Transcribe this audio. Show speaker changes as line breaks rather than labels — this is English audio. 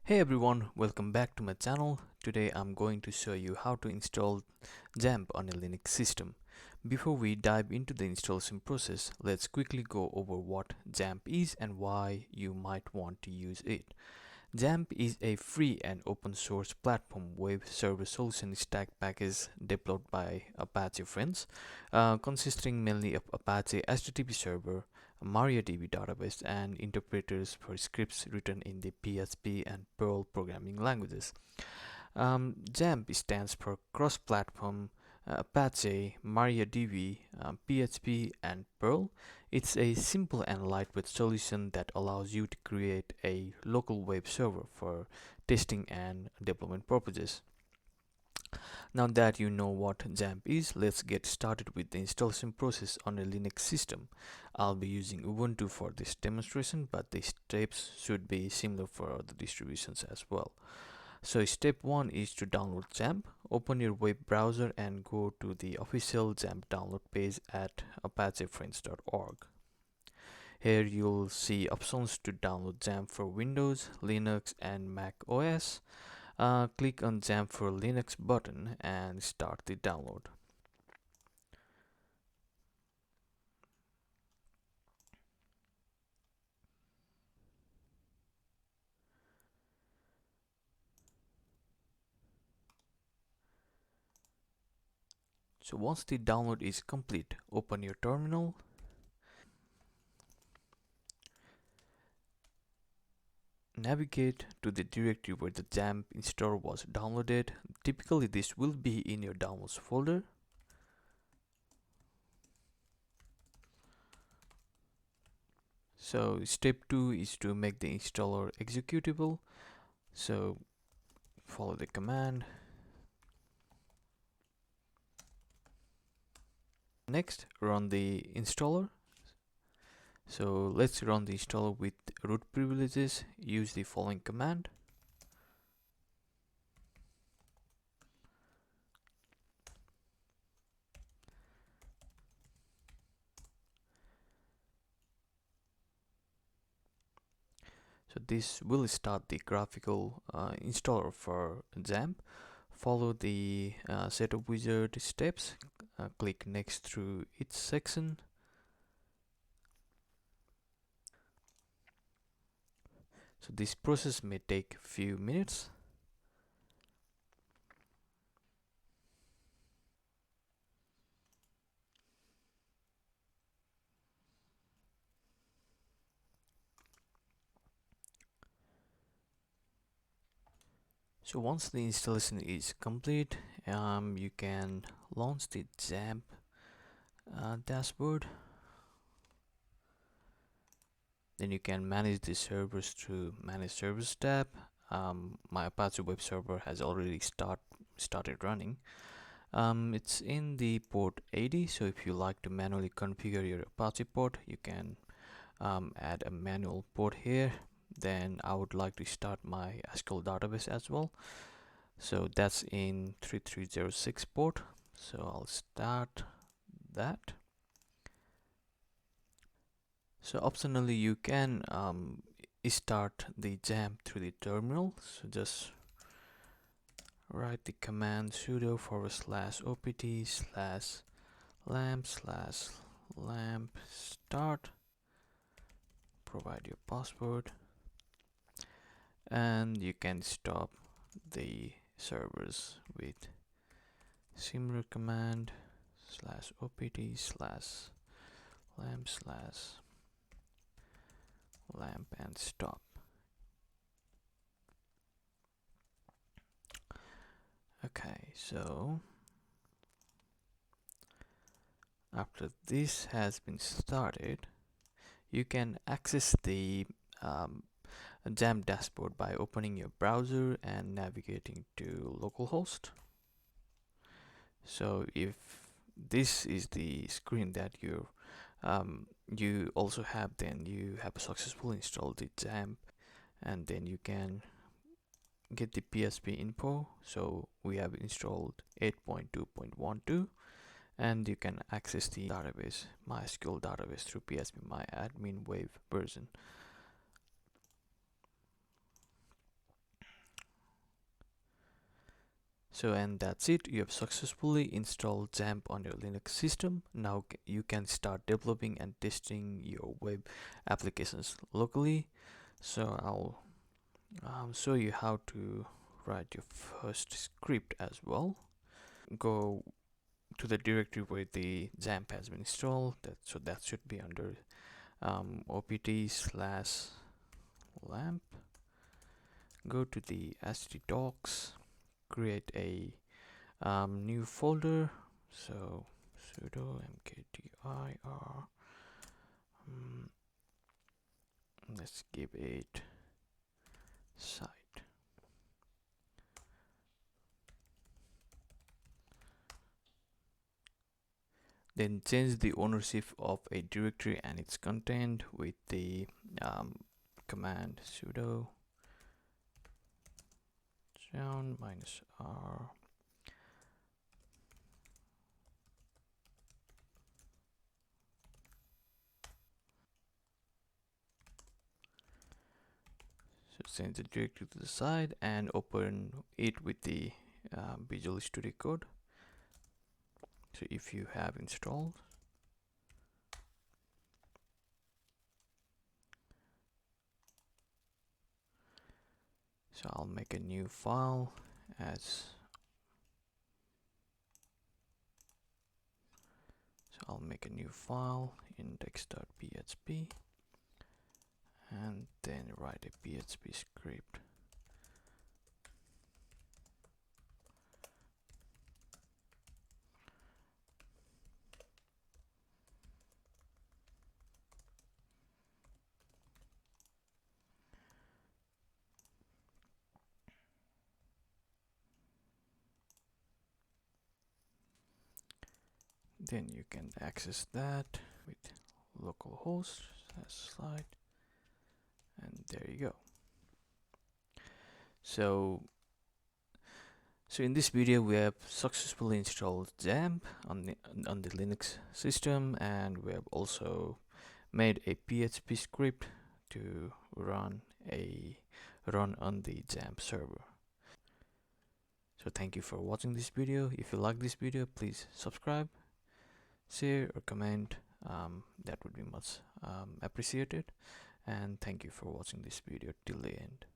Hey everyone, welcome back to my channel. Today I'm going to show you how to install XAMPP on a Linux system. Before we dive into the installation process, let's quickly go over what XAMPP is and why you might want to use it. XAMPP is a free and open source platform web server solution stack package developed by Apache friends, consisting mainly of Apache HTTP server, MariaDB database, and interpreters for scripts written in the PHP and Perl programming languages. XAMPP stands for cross-platform Apache, MariaDB, PHP, and Perl. It's a simple and lightweight solution that allows you to create a local web server for testing and development purposes. Now that you know what XAMPP is, let's get started with the installation process on a Linux system. I'll be using Ubuntu for this demonstration, but the steps should be similar for other distributions as well. So step 1 is to download XAMPP. Open your web browser and go to the official XAMPP download page at apachefriends.org. Here you'll see options to download XAMPP for Windows, Linux, and Mac OS. Click on XAMPP for Linux button and start the download. So once the download is complete, open your terminal. Navigate to the directory where the XAMPP installer was downloaded. Typically this will be in your downloads folder. So step 2 is to make the installer executable. So follow the command. Next, run the installer. So let's run the installer with root privileges. Use the following command. So this will start the graphical installer for XAMPP. Follow the setup wizard steps. Click next through each section. So this process may take a few minutes. So once the installation is complete, you can launch the XAMPP dashboard. Then you can manage the servers through Manage Servers tab. My Apache web server has already started running. It's in the port 80, so if you like to manually configure your Apache port, you can add a manual port here. Then I would like to start my SQL database as well. So that's in 3306 port. So I'll start that. So optionally you can start the XAMPP through the terminal. So just write the command sudo /opt/lamp/lamp start. Provide your password, and you can stop the servers with similar command /opt/lamp/lamp and stop. Okay, so after this has been started, you can access the XAMPP dashboard by opening your browser and navigating to localhost. So if this is the screen that you also have, then you have successfully installed the XAMPP, and then you can get the PHP info. So we have installed 8.2.12, and you can access the database, MySQL database, through PHP-MyAdmin wave version. So, and that's it. You have successfully installed XAMPP on your Linux system. Now you can start developing and testing your web applications locally. So I'll show you how to write your first script as well. Go to the directory where the XAMPP has been installed. So that should be under opt/lamp. Go to the htdocs, create a new folder. So sudo mkdir, let's give it site. Then change the ownership of a directory and its content with the command sudo -r. So change the directory to the side and open it with the Visual Studio Code. So if you have installed, so I'll make a new file index.php and then write a PHP script. Then you can access that with localhost /, and there you go. So in this video we have successfully installed XAMPP on the Linux system, and we have also made a PHP script to run on the XAMPP server. So thank you for watching this video. If you like this video, please subscribe, share or comment. That would be much appreciated, and thank you for watching this video till the end.